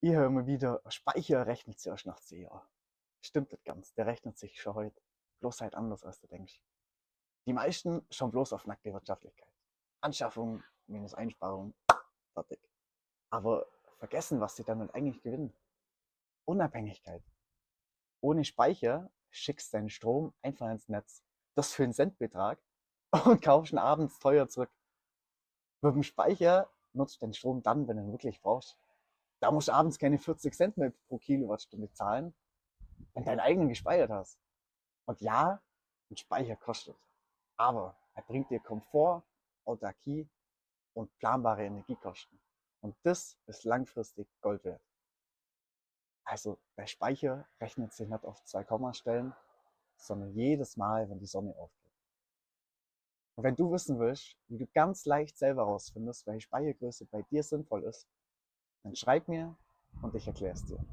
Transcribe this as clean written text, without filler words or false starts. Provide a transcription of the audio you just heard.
Ich höre immer wieder, Speicher rechnet sich erst nach 10 Jahren. Stimmt das ganz, der rechnet sich schon heute. Bloß halt anders, als du denkst. Die meisten schauen bloß auf nackte Wirtschaftlichkeit. Anschaffung minus Einsparung, fertig. Aber vergessen, was sie damit eigentlich gewinnen. Unabhängigkeit. Ohne Speicher schickst du deinen Strom einfach ins Netz. Das für einen Centbetrag und kaufst ihn abends teuer zurück. Mit dem Speicher nutzt du den Strom dann, wenn du ihn wirklich brauchst. Da musst du abends keine 40 Cent mehr pro Kilowattstunde zahlen, wenn du deinen eigenen gespeichert hast. Und ja, ein Speicher kostet. Aber er bringt dir Komfort, Autarkie und planbare Energiekosten. Und das ist langfristig Gold wert. Also der Speicher rechnet sich nicht auf 2 Kommastellen, sondern jedes Mal, wenn die Sonne aufgeht. Und wenn du wissen willst, wie du ganz leicht selber herausfindest, welche Speichergröße bei dir sinnvoll ist, dann schreib mir und ich erkläre es dir.